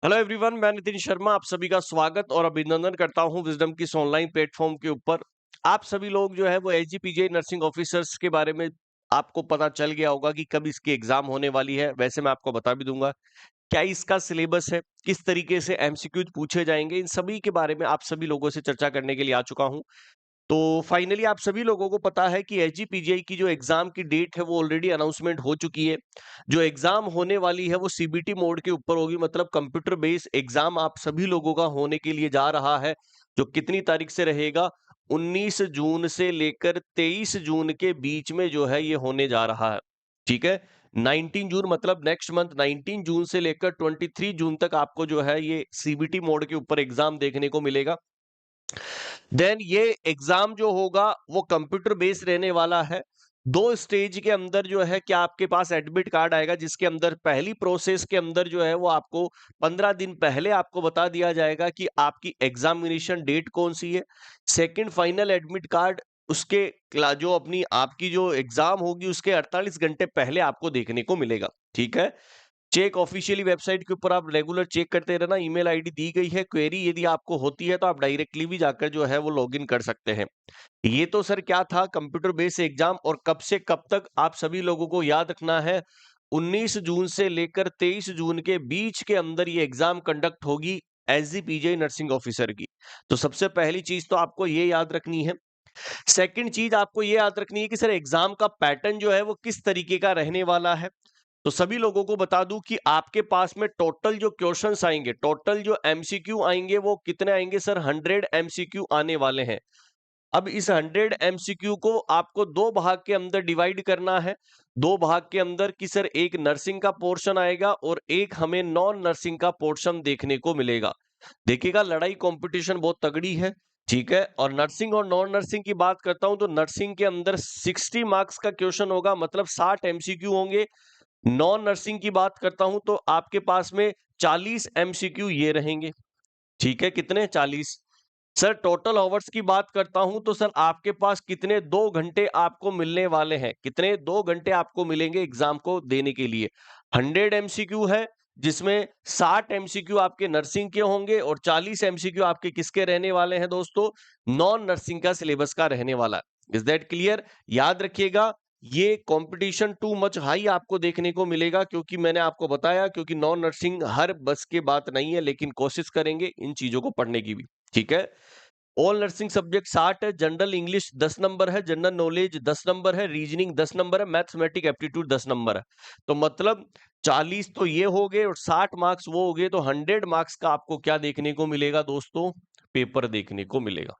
Hello everyone, मैं नितिन शर्मा आप सभी का स्वागत और अभिनंदन करता हूं विजडम की इस ऑनलाइन प्लेटफॉर्म के ऊपर। आप सभी लोग जो है वो एचजीपीजे नर्सिंग ऑफिसर्स के बारे में आपको पता चल गया होगा कि कब इसकी एग्जाम होने वाली है। वैसे मैं आपको बता भी दूंगा क्या इसका सिलेबस है, किस तरीके से एमसीक्यूज पूछे जाएंगे, इन सभी के बारे में आप सभी लोगों से चर्चा करने के लिए आ चुका हूं। तो फाइनली आप सभी लोगों को पता है कि एचजीपीजीआई की जो एग्जाम की डेट है वो ऑलरेडी अनाउंसमेंट हो चुकी है। जो एग्जाम होने वाली है वो सीबीटी मोड के ऊपर होगी, मतलब कंप्यूटर बेस्ड एग्जाम आप सभी लोगों का होने के लिए जा रहा है। जो कितनी तारीख से रहेगा, 19 जून से लेकर 23 जून के बीच में जो है ये होने जा रहा है। ठीक है, 19 जून मतलब नेक्स्ट मंथ 19 जून से लेकर 23 जून तक आपको जो है ये सीबीटी मोड के ऊपर एग्जाम देखने को मिलेगा। देन ये एग्जाम जो होगा वो कंप्यूटर बेस्ड रहने वाला है। दो स्टेज के अंदर जो है क्या आपके पास एडमिट कार्ड आएगा, जिसके अंदर पहली प्रोसेस के अंदर जो है वो आपको 15 दिन पहले आपको बता दिया जाएगा कि आपकी एग्जामिनेशन डेट कौन सी है। सेकंड फाइनल एडमिट कार्ड उसके जो अपनी आपकी जो एग्जाम होगी उसके 48 घंटे पहले आपको देखने को मिलेगा। ठीक है, चेक ऑफिशियली वेबसाइट के ऊपर आप रेगुलर चेक करते रहना। ईमेल आईडी दी गई है, क्वेरी यदि आपको होती है तो आप डायरेक्टली भी जाकर जो है वो लॉगिन कर सकते हैं। ये तो सर क्या था कंप्यूटर बेस्ड एग्जाम, और कब से कब तक आप सभी लोगों को याद रखना है। 19 जून से लेकर 23 जून के बीच के अंदर ये एग्जाम कंडक्ट होगी एसजीपीजे नर्सिंग ऑफिसर की। तो सबसे पहली चीज तो आपको ये याद रखनी है। सेकंड चीज आपको ये याद रखनी है कि सर एग्जाम का पैटर्न जो है वो किस तरीके का रहने वाला है। तो सभी लोगों को बता दूं कि आपके पास में टोटल जो क्वेश्चंस आएंगे, टोटल जो एमसीक्यू आएंगे वो कितने आएंगे सर, 100 एमसीक्यू आने वाले हैं। अब इस 100 एमसीक्यू को आपको दो भाग के अंदर डिवाइड करना है। दो भाग के अंदर कि सर एक नर्सिंग का पोर्शन आएगा और एक हमें नॉन नर्सिंग का पोर्शन देखने को मिलेगा। देखिएगा लड़ाई कंपटीशन बहुत तगड़ी है। ठीक है, और नर्सिंग और नॉन नर्सिंग की बात करता हूं तो नर्सिंग के अंदर 60 मार्क्स का क्वेश्चन होगा, मतलब 60 एमसीक्यू होंगे। नॉन नर्सिंग की बात करता हूं तो आपके पास में 40 एमसीक्यू ये रहेंगे। ठीक है, कितने, 40। सर टोटल आवर्स की बात करता हूं तो सर आपके पास कितने, 2 घंटे आपको मिलने वाले हैं। कितने, 2 घंटे आपको मिलेंगे एग्जाम को देने के लिए। 100 एमसीक्यू है, जिसमें 60 एमसीक्यू आपके नर्सिंग के होंगे और 40 एमसीक्यू आपके किसके रहने वाले हैं दोस्तों, नॉन नर्सिंग का सिलेबस का रहने वाला है। Is that clear? याद रखिएगा ये कंपटीशन टू मच हाई आपको देखने को मिलेगा, क्योंकि मैंने आपको बताया क्योंकि नॉन नर्सिंग हर बस की बात नहीं है, लेकिन कोशिश करेंगे इन चीजों को पढ़ने की भी। ठीक है, ऑल नर्सिंग सब्जेक्ट 60 है, जनरल इंग्लिश 10 नंबर है, जनरल नॉलेज 10 नंबर है, रीजनिंग 10 नंबर है, मैथमेटिक एप्टीट्यूड 10 नंबर है। तो मतलब 40 तो ये हो गए और 60 मार्क्स वो हो गए, तो 100 मार्क्स का आपको क्या देखने को मिलेगा दोस्तों, पेपर देखने को मिलेगा।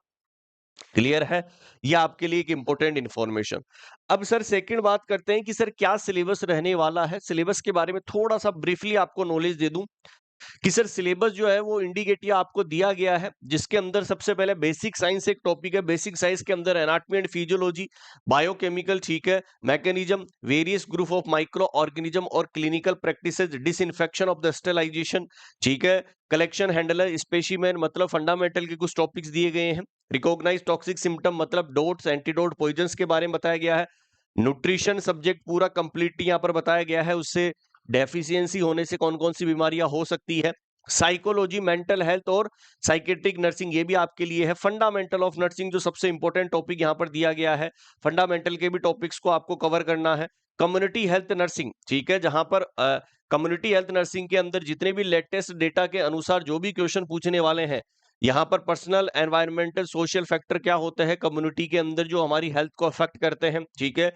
क्लियर है? ये आपके लिए एक इंपॉर्टेंट इंफॉर्मेशन। अब सर सेकंड बात करते हैं कि सर क्या सिलेबस रहने वाला है। सिलेबस के बारे में थोड़ा सा ब्रीफली आपको नॉलेज दे दूं कि सर सिलेबस जो है वो इंडिकेटिव आपको दिया गया है, जिसके अंदर सबसे पहले बेसिक साइंस एक टॉपिक है। बेसिक साइंस के अंदर एनाटॉमी एंड फिजियोलॉजी, बायोकेमिकल, ठीक है, mechanism, various group of microorganism और clinical practices, disinfection of the sterilization, ठीक है, कलेक्शन हैंडलर स्पेसिमेन, मतलब फंडामेंटल के कुछ टॉपिक्स दिए गए हैं। रिकॉग्नाइज टॉक्सिक सिम्टम, मतलब डोट्स, एंटीडोट, पॉइजन्स के बारे में बताया गया है। न्यूट्रिशन सब्जेक्ट पूरा कंप्लीट यहाँ पर बताया गया है, उससे डेफिशिएंसी होने से कौन कौन सी बीमारियां हो सकती है। साइकोलॉजी, मेंटल हेल्थ और साइकेट्रिक नर्सिंग ये भी आपके लिए है। फंडामेंटल ऑफ नर्सिंग जो सबसे इंपॉर्टेंट टॉपिक यहाँ पर दिया गया है, फंडामेंटल के भी टॉपिक्स को आपको कवर करना है। कम्युनिटी हेल्थ नर्सिंग, ठीक है, जहां पर कम्युनिटी हेल्थ नर्सिंग के अंदर जितने भी लेटेस्ट डेटा के अनुसार जो भी क्वेश्चन पूछने वाले हैं, यहाँ पर पर्सनल, एनवायरमेंटल, सोशल फैक्टर क्या होते हैं कम्युनिटी के अंदर जो हमारी हेल्थ को अफेक्ट करते हैं। ठीक है,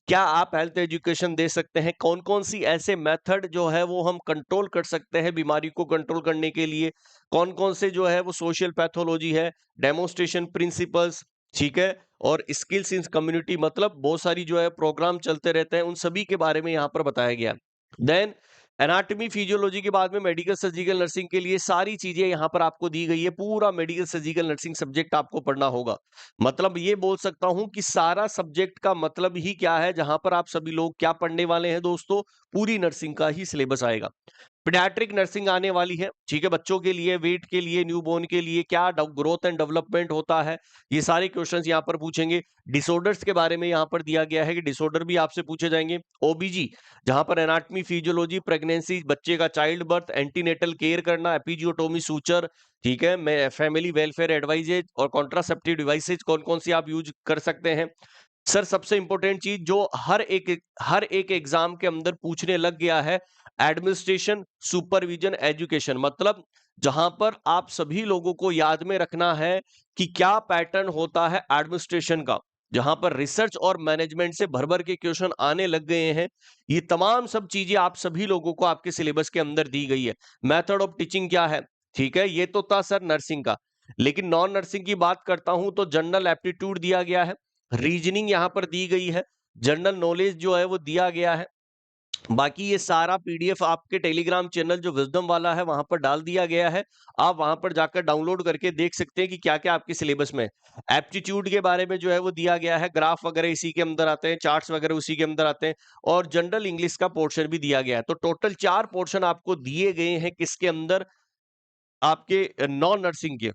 क्या आप हेल्थ एजुकेशन दे सकते हैं, कौन कौन सी ऐसे मेथड जो है वो हम कंट्रोल कर सकते हैं बीमारी को कंट्रोल करने के लिए, कौन कौन से जो है वो सोशल पैथोलॉजी है, डेमोन्स्ट्रेशन प्रिंसिपल्स, ठीक है, और स्किल्स इन कम्युनिटी, मतलब बहुत सारी जो है प्रोग्राम चलते रहते हैं, उन सभी के बारे में यहाँ पर बताया गया। देन एनाटॉमी फिजियोलॉजी के बाद में मेडिकल सर्जिकल नर्सिंग के लिए सारी चीजें यहाँ पर आपको दी गई है। पूरा मेडिकल सर्जिकल नर्सिंग सब्जेक्ट आपको पढ़ना होगा। मतलब ये बोल सकता हूं कि सारा सब्जेक्ट का मतलब ही क्या है, जहां पर आप सभी लोग क्या पढ़ने वाले हैं दोस्तों, पूरी नर्सिंग का ही सिलेबस आएगा। पीडियाट्रिक नर्सिंग आने वाली है, ठीक है, बच्चों के लिए, वेट के लिए, न्यूबॉर्न के लिए क्या ग्रोथ एंड डेवलपमेंट होता है, ये सारे क्वेश्चंस यहाँ पर पूछेंगे। डिसऑर्डर्स के बारे में यहाँ पर दिया गया है कि डिसऑर्डर भी आपसे पूछे जाएंगे। ओबीजी, जहां पर एनाटमी, फिजियोलॉजी, प्रेगनेंसी, बच्चे का चाइल्ड बर्थ, एंटीनेटल केयर करना, एपिजियोटोमी, सूचर, ठीक है, मैं फैमिली वेलफेयर एडवाइजेज और कॉन्ट्रासेप्टिव डिवाइसेज कौन कौन सी आप यूज कर सकते हैं। सर सबसे इंपॉर्टेंट चीज जो हर एक एग्जाम के अंदर पूछने लग गया है, एडमिनिस्ट्रेशन, सुपरविजन, एजुकेशन, मतलब जहां पर आप सभी लोगों को याद में रखना है कि क्या पैटर्न होता है एडमिनिस्ट्रेशन का, जहां पर रिसर्च और मैनेजमेंट से भर भर के क्वेश्चन आने लग गए हैं। ये तमाम सब चीजें आप सभी लोगों को आपके सिलेबस के अंदर दी गई है। मेथड ऑफ टीचिंग क्या है, ठीक है, ये तो था सर नर्सिंग का। लेकिन नॉन नर्सिंग की बात करता हूं तो जनरल एप्टीट्यूड दिया गया है, रीजनिंग यहां पर दी गई है, जनरल नॉलेज जो है वो दिया गया है। बाकी ये सारा पीडीएफ आपके टेलीग्राम चैनल जो विजडम वाला है वहां पर डाल दिया गया है। आप वहां पर जाकर डाउनलोड करके देख सकते हैं कि क्या क्या आपके सिलेबस में। एप्टीट्यूड के बारे में जो है वो दिया गया है, ग्राफ वगैरह इसी के अंदर आते हैं, चार्ट्स वगैरह उसी के अंदर आते हैं, और जनरल इंग्लिश का पोर्शन भी दिया गया है। तो टोटल 4 पोर्शन आपको दिए गए हैं किसके अंदर, आपके नॉन नर्सिंग के,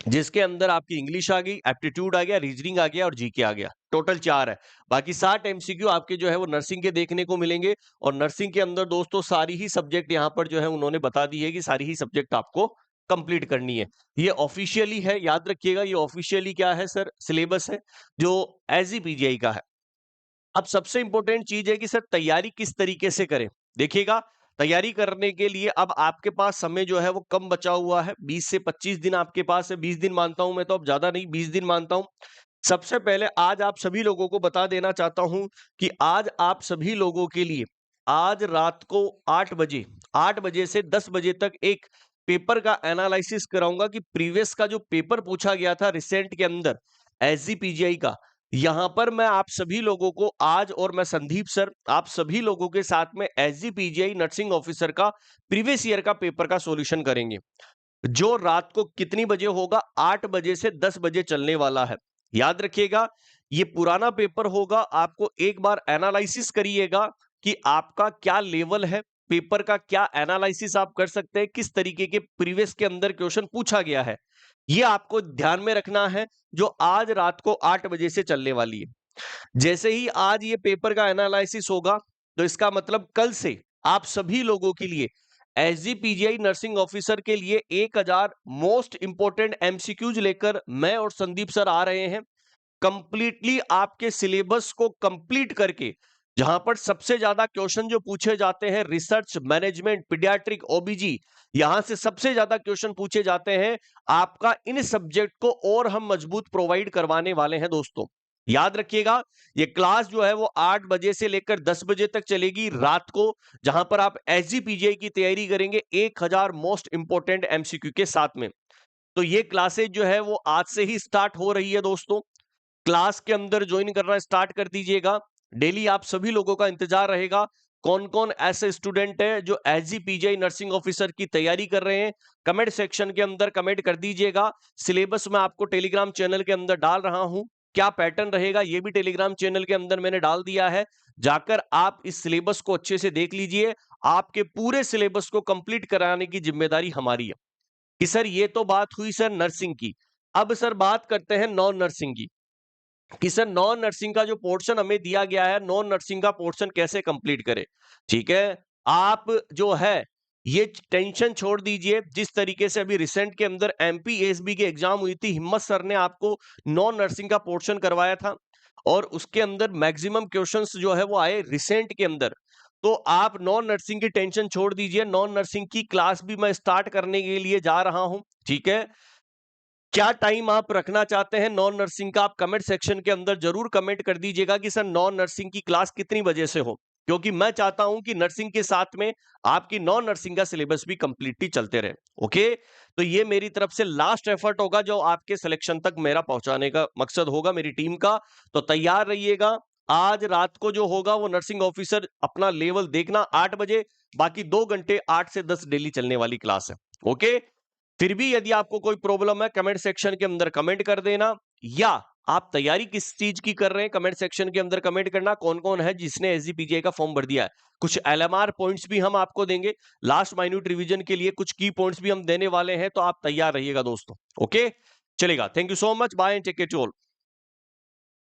जिसके अंदर आपकी इंग्लिश आ गई, एप्टीट्यूड आ गया, रीजनिंग आ गया और जीके आ गया। टोटल 4 है। बाकी 60 एमसीक्यू आपके जो है वो नर्सिंग के देखने को मिलेंगे। और नर्सिंग के अंदर दोस्तों सारी ही सब्जेक्ट यहाँ पर जो है उन्होंने बता दी है कि सारी ही सब्जेक्ट आपको कंप्लीट करनी है। ये ऑफिशियली है, याद रखिएगा, ये ऑफिशियली क्या है सर, सिलेबस है जो एसजीपीजीआई का है। अब सबसे इंपॉर्टेंट चीज है कि सर तैयारी किस तरीके से करें। देखिएगा, तैयारी करने के लिए अब आपके पास समय जो है वो कम बचा हुआ है, 20 से 25 दिन आपके पास है, 20 दिन मानता हूं मैं, तो अब ज्यादा नहीं, 20 दिन मानता हूं। सबसे पहले आज आप सभी लोगों को बता देना चाहता हूं कि आज आप सभी लोगों के लिए आज रात को 8 बजे से 10 बजे तक एक पेपर का एनालिसिस कराऊंगा कि प्रीवियस का जो पेपर पूछा गया था रिसेंट के अंदर एसजीपीजीआई का, यहां पर मैं आप सभी लोगों को आज, और मैं संदीप सर आप सभी लोगों के साथ में एसजीपीजीआई नर्सिंग ऑफिसर का प्रीवियस ईयर का पेपर का सॉल्यूशन करेंगे, जो रात को कितनी बजे होगा, 8 बजे से 10 बजे चलने वाला है। याद रखिएगा, ये पुराना पेपर होगा, आपको एक बार एनालिसिस करिएगा कि आपका क्या लेवल है, पेपर का क्या एनालिसिस आप कर सकते हैं, किस तरीके के प्रीवियस के अंदर क्वेश्चन पूछा गया है, ये आपको ध्यान में रखना है, जो आज रात को 8 बजे से चलने वाली है। जैसे ही आज ये पेपर का एनालिसिस होगा, तो इसका मतलब कल से आप सभी लोगों के लिए एसजीपीजीआई नर्सिंग ऑफिसर के लिए 1000 मोस्ट इंपोर्टेंट एमसीक्यूज लेकर मैं और संदीप सर आ रहे हैं, कंप्लीटली आपके सिलेबस को कंप्लीट करके, जहां पर सबसे ज्यादा क्वेश्चन जो पूछे जाते हैं रिसर्च, मैनेजमेंट, पीडियाट्रिक, ओबीजी, यहां से सबसे ज्यादा क्वेश्चन पूछे जाते हैं, आपका इन सब्जेक्ट को और हम मजबूत प्रोवाइड करवाने वाले हैं दोस्तों। याद रखिएगा, ये क्लास जो है वो 8 बजे से लेकर 10 बजे तक चलेगी रात को, जहां पर आप एसजीपीजीआई की तैयारी करेंगे 1000 मोस्ट इंपोर्टेंट एमसीक्यू के साथ में। तो ये क्लासेज जो है वो आज से ही स्टार्ट हो रही है दोस्तों। क्लास के अंदर ज्वाइन करना स्टार्ट कर दीजिएगा। डेली आप सभी लोगों का इंतजार रहेगा, कौन कौन ऐसे स्टूडेंट है जो एसजीपीजीआई नर्सिंग ऑफिसर की तैयारी कर रहे हैं, कमेंट सेक्शन के अंदर कमेंट कर दीजिएगा। सिलेबस मैं आपको टेलीग्राम चैनल के अंदर डाल रहा हूं, क्या पैटर्न रहेगा ये भी टेलीग्राम चैनल के अंदर मैंने डाल दिया है, जाकर आप इस सिलेबस को अच्छे से देख लीजिए। आपके पूरे सिलेबस को कंप्लीट कराने की जिम्मेदारी हमारी है। कि सर ये तो बात हुई सर नर्सिंग की, अब सर बात करते हैं नॉन नर्सिंग की, कि सर नॉन नर्सिंग का जो पोर्शन हमें दिया गया है, नॉन नर्सिंग का पोर्शन कैसे कंप्लीट करें। ठीक है, आप जो है ये टेंशन छोड़ दीजिए, जिस तरीके से अभी रिसेंट के अंदर एमपी एसबी की एग्जाम हुई थी, हिम्मत सर ने आपको नॉन नर्सिंग का पोर्शन करवाया था, और उसके अंदर मैक्सिमम क्वेश्चंस जो है वो आए रिसेंट के अंदर। तो आप नॉन नर्सिंग की टेंशन छोड़ दीजिए, नॉन नर्सिंग की क्लास भी मैं स्टार्ट करने के लिए जा रहा हूं। ठीक है, क्या टाइम आप रखना चाहते हैं नॉन नर्सिंग का, आप कमेंट सेक्शन के अंदर जरूर कमेंट कर दीजिएगा कि सर नॉन नर्सिंग की क्लास कितनी बजे से हो, क्योंकि मैं चाहता हूं कि नर्सिंग के साथ में आपकी नॉन नर्सिंग का सिलेबस भी कंप्लीटली चलते रहे। ओके, तो ये मेरी तरफ से लास्ट एफर्ट होगा जो आपके सिलेक्शन तक मेरा पहुंचाने का मकसद होगा मेरी टीम का। तो तैयार रहिएगा, आज रात को जो होगा वो नर्सिंग ऑफिसर अपना लेवल देखना 8 बजे, बाकी 2 घंटे 8 से 10 डेली चलने वाली क्लास है। ओके, फिर भी यदि आपको कोई प्रॉब्लम है कमेंट सेक्शन के अंदर कमेंट कर देना, या आप तैयारी किस चीज की कर रहे हैं, कमेंट सेक्शन के अंदर कमेंट करना। कौन कौन है जिसने एसजीपीजीआई का फॉर्म भर दिया है। कुछ एलएमआर पॉइंट्स भी हम आपको देंगे, लास्ट माइन्यूट रिवीजन के लिए कुछ की पॉइंट्स भी हम देने वाले हैं, तो आप तैयार रहिएगा दोस्तों। ओके, चलेगा। Thank you so much, bye and take care to all.